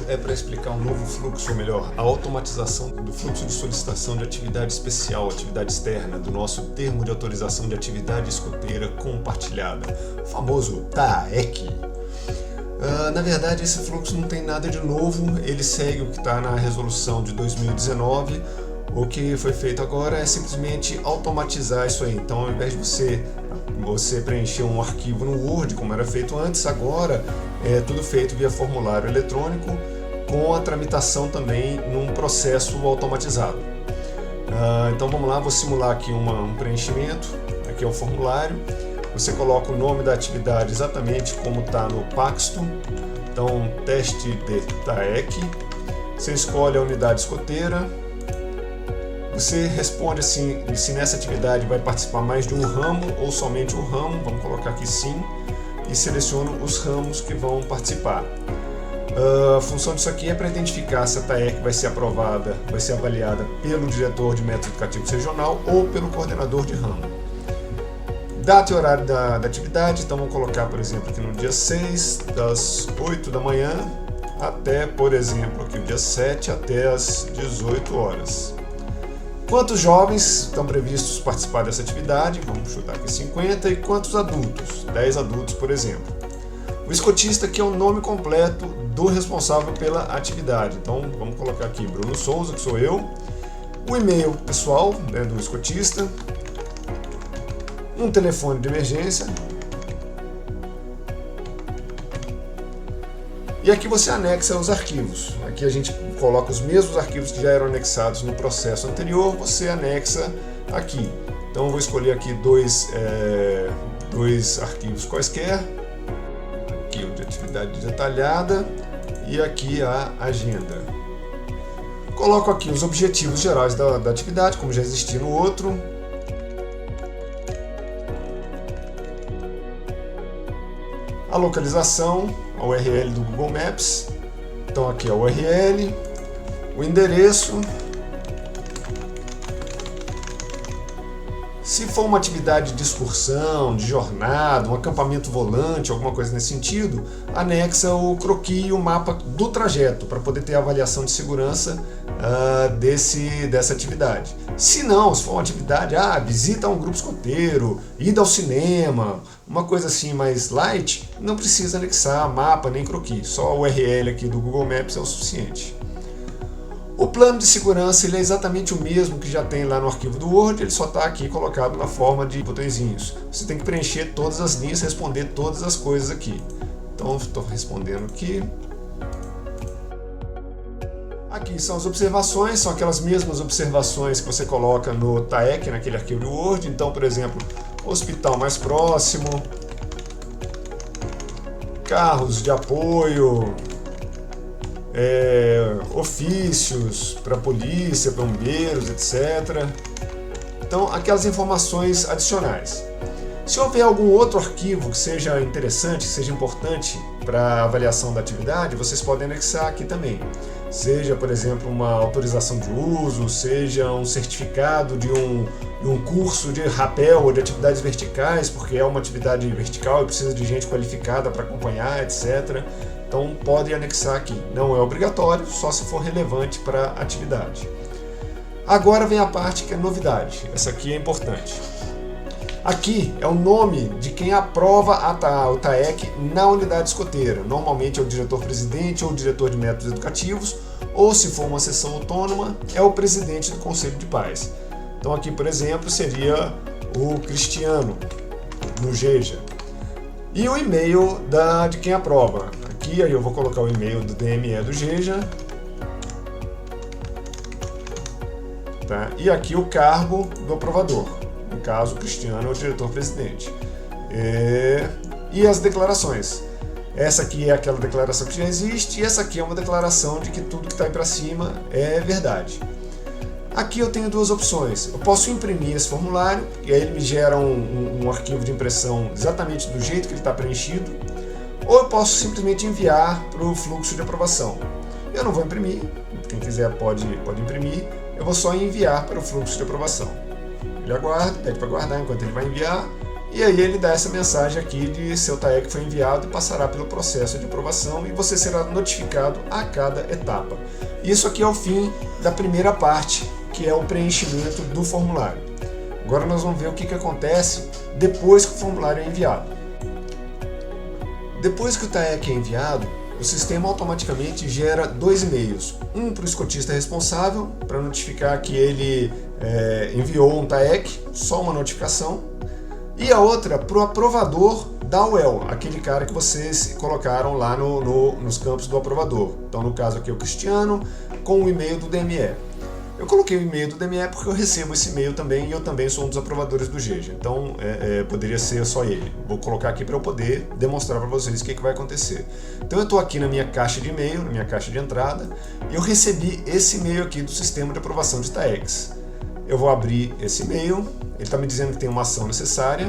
é para explicar um novo fluxo, ou melhor, a automatização do fluxo de solicitação de atividade especial, atividade externa, do nosso termo de autorização de atividade escoteira compartilhada, o famoso TAEC. Na verdade, esse fluxo não tem nada de novo, ele segue o que está na resolução de 2019. O que foi feito agora é simplesmente automatizar isso aí. Então, ao invés de você preencher um arquivo no Word, como era feito antes, agora é tudo feito via formulário eletrônico, com a tramitação também num processo automatizado. Então vamos lá, vou simular aqui um preenchimento. Aqui é o formulário. Você coloca o nome da atividade exatamente como está no Paxton. Então, teste de TAEC. Você escolhe a unidade escoteira. Você responde assim, se nessa atividade vai participar mais de um ramo ou somente um ramo. Vamos colocar aqui sim. E seleciono os ramos que vão participar. A função disso aqui é para identificar se a TAEC vai ser aprovada, vai ser avaliada pelo diretor de métodos educativos regional ou pelo coordenador de ramo. Data e horário da atividade, então vamos colocar, por exemplo, aqui no dia 6, das 8 da manhã até, por exemplo, aqui no dia 7 até as 18 horas. Quantos jovens estão previstos participar dessa atividade? Vamos chutar aqui 50. E quantos adultos? 10 adultos, por exemplo. O escotista aqui é o nome completo do responsável pela atividade. Então, vamos colocar aqui Bruno Souza, que sou eu. O e-mail pessoal, né, do escotista. Um telefone de emergência. E aqui você anexa os arquivos. Aqui a gente coloca os mesmos arquivos que já eram anexados no processo anterior, você anexa aqui. Então eu vou escolher aqui dois arquivos quaisquer. Aqui o de atividade detalhada e aqui a agenda. Coloco aqui os objetivos gerais da atividade, como já existia no outro. A localização, a URL do Google Maps. Então aqui é a URL, o endereço. Se for uma atividade de excursão, de jornada, um acampamento volante, alguma coisa nesse sentido, anexa o croquis e o mapa do trajeto para poder ter a avaliação de segurança dessa atividade. Se não, se for uma atividade, visita um grupo escoteiro, ida ao cinema, uma coisa assim mais light, não precisa anexar mapa nem croquis, só a URL aqui do Google Maps é o suficiente. O plano de segurança ele é exatamente o mesmo que já tem lá no arquivo do Word, ele só está aqui colocado na forma de botõezinhos. Você tem que preencher todas as linhas, responder todas as coisas aqui. Então estou respondendo aqui. Aqui são as observações, são aquelas mesmas observações que você coloca no TAEC, naquele arquivo do Word. Então, por exemplo, hospital mais próximo, carros de apoio, ofícios para polícia, bombeiros, etc. Então, aquelas informações adicionais. Se houver algum outro arquivo que seja interessante, que seja importante para a avaliação da atividade, vocês podem anexar aqui também. Seja, por exemplo, uma autorização de uso, seja um certificado de um curso de rapel ou de atividades verticais, porque é uma atividade vertical e precisa de gente qualificada para acompanhar, etc. Então pode anexar aqui. Não é obrigatório, só se for relevante para a atividade. Agora vem a parte que é novidade. Essa aqui é importante. Aqui é o nome de quem aprova o TAEC na unidade escoteira. Normalmente é o diretor-presidente ou o diretor de métodos educativos, ou se for uma seção autônoma, é o presidente do Conselho de Pais. Então aqui, por exemplo, seria o Cristiano, no GEJA. E o e-mail de quem aprova. Aqui aí eu vou colocar o e-mail do DME do GEJA. Tá? E aqui o cargo do aprovador. No caso, o Cristiano é o diretor-presidente. E as declarações. Essa aqui é aquela declaração que já existe, e essa aqui é uma declaração de que tudo que está aí para cima é verdade. Aqui eu tenho duas opções. Eu posso imprimir esse formulário, e aí ele me gera um arquivo de impressão exatamente do jeito que ele está preenchido, ou eu posso simplesmente enviar para o fluxo de aprovação. Eu não vou imprimir, quem quiser pode imprimir, eu vou só enviar para o fluxo de aprovação. Ele aguarda, pede para guardar enquanto ele vai enviar. E aí ele dá essa mensagem aqui de seu TAEC foi enviado e passará pelo processo de aprovação e você será notificado a cada etapa. Isso aqui é o fim da primeira parte, que é o preenchimento do formulário. Agora nós vamos ver o que acontece depois que o formulário é enviado. Depois que o TAEC é enviado, o sistema automaticamente gera 2 e-mails. Um para o escotista responsável, para notificar que ele enviou um TAEC, só uma notificação. E a outra para o aprovador da UEL, aquele cara que vocês colocaram lá nos campos do aprovador. Então, no caso aqui é o Cristiano, com o e-mail do DME. Eu coloquei o e-mail do DME porque eu recebo esse e-mail também e eu também sou um dos aprovadores do GEJA. Então, poderia ser só ele. Vou colocar aqui para eu poder demonstrar para vocês o que vai acontecer. Então, eu estou aqui na minha caixa de e-mail, na minha caixa de entrada, e eu recebi esse e-mail aqui do sistema de aprovação de TAECs. Eu vou abrir esse e-mail, ele está me dizendo que tem uma ação necessária,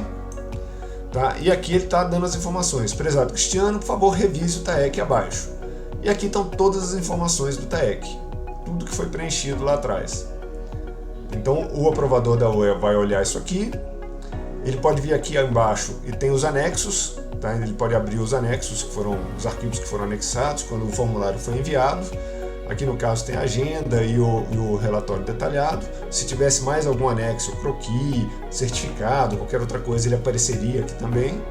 tá? E aqui ele está dando as informações. Prezado Cristiano, por favor, revise o TAEC abaixo. E aqui estão todas as informações do TAEC, tudo que foi preenchido lá atrás. Então o aprovador da UEL vai olhar isso aqui, ele pode vir aqui embaixo e tem os anexos, tá? Ele pode abrir os anexos, que foram os arquivos que foram anexados quando o formulário foi enviado. Aqui no caso tem a agenda e o relatório detalhado. Se tivesse mais algum anexo, croquis, certificado, qualquer outra coisa, ele apareceria aqui também.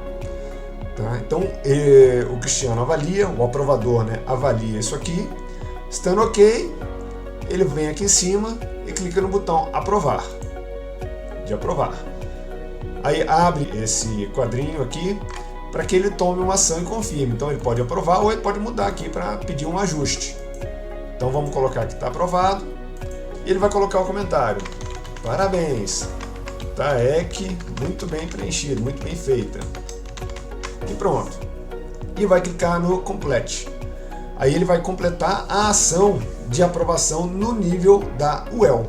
Tá? Então o Cristiano avalia, o aprovador, né, avalia isso aqui. Estando ok, ele vem aqui em cima e clica no botão aprovar, de aprovar. Aí abre esse quadrinho aqui para que ele tome uma ação e confirme. Então ele pode aprovar ou ele pode mudar aqui para pedir um ajuste. Então vamos colocar que está aprovado e ele vai colocar o comentário. Parabéns, TAEC muito bem preenchido, muito bem feita. E pronto. E vai clicar no Complete. Aí ele vai completar a ação de aprovação no nível da UEL.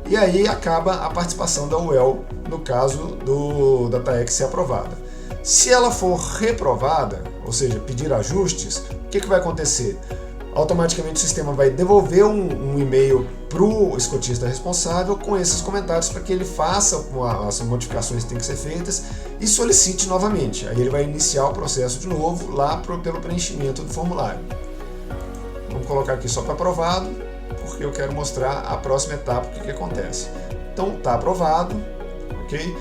E aí acaba a participação da UEL no caso da TAEC ser aprovada. Se ela for reprovada, ou seja, pedir ajustes, o que vai acontecer? Automaticamente o sistema vai devolver um e-mail para o escotista responsável com esses comentários para que ele faça as modificações que têm que ser feitas e solicite novamente. Aí ele vai iniciar o processo de novo lá pelo preenchimento do formulário. Vamos colocar aqui só para aprovado, porque eu quero mostrar a próxima etapa, o que acontece. Então está aprovado, ok?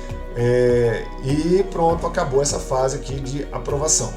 E pronto, acabou essa fase aqui de aprovação.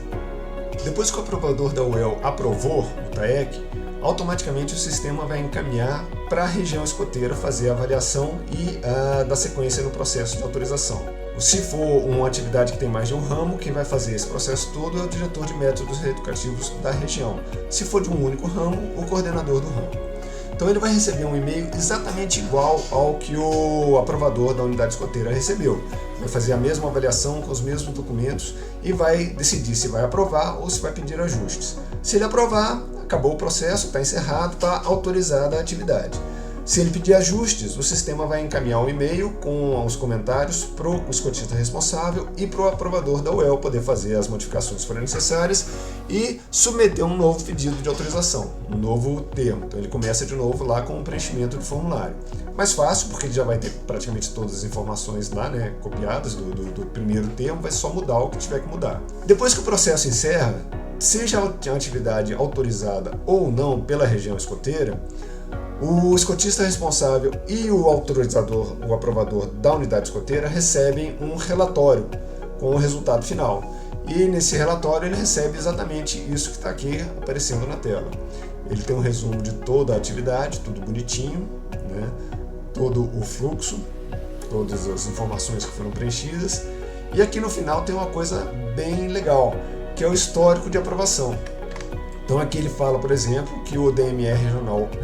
Depois que o aprovador da UEL aprovou o TAEC, automaticamente o sistema vai encaminhar para a região escoteira fazer a avaliação e dar sequência no processo de autorização. Se for uma atividade que tem mais de um ramo, quem vai fazer esse processo todo é o diretor de métodos reeducativos da região. Se for de um único ramo, o coordenador do ramo. Então ele vai receber um e-mail exatamente igual ao que o aprovador da unidade escoteira recebeu. Vai fazer a mesma avaliação com os mesmos documentos e vai decidir se vai aprovar ou se vai pedir ajustes. Se ele aprovar, acabou o processo, está encerrado, está autorizada a atividade. Se ele pedir ajustes, o sistema vai encaminhar um e-mail com os comentários para o escotista responsável e para o aprovador da UEL poder fazer as modificações que forem necessárias e submeter um novo pedido de autorização, um novo termo. Então ele começa de novo lá com o preenchimento do formulário. Mais fácil, porque ele já vai ter praticamente todas as informações lá, né, copiadas do primeiro termo, vai só mudar o que tiver que mudar. Depois que o processo encerra, seja a atividade autorizada ou não pela região escoteira, o escotista responsável e o autorizador, o aprovador da unidade escoteira, recebem um relatório com o resultado final. E nesse relatório ele recebe exatamente isso que está aqui aparecendo na tela. Ele tem um resumo de toda a atividade, tudo bonitinho, né? Todo o fluxo, todas as informações que foram preenchidas. E aqui no final tem uma coisa bem legal, que é o histórico de aprovação. Então aqui ele fala, por exemplo, que o DME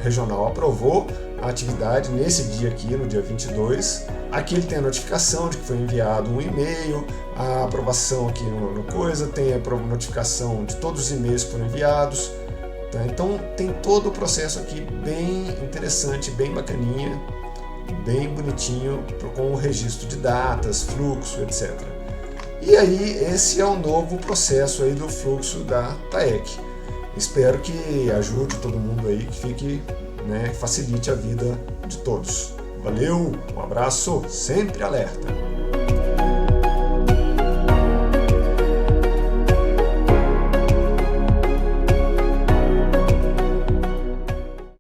regional aprovou a atividade nesse dia aqui, no dia 22. Aqui ele tem a notificação de que foi enviado um e-mail, a aprovação aqui no coisa, tem a notificação de todos os e-mails que foram enviados. Tá? Então tem todo o processo aqui bem interessante, bem bacaninha, bem bonitinho, com o registro de datas, fluxo, etc. E aí esse é o novo processo aí do fluxo da TAEC. Espero que ajude todo mundo aí, que fique, né, facilite a vida de todos. Valeu, um abraço, sempre alerta!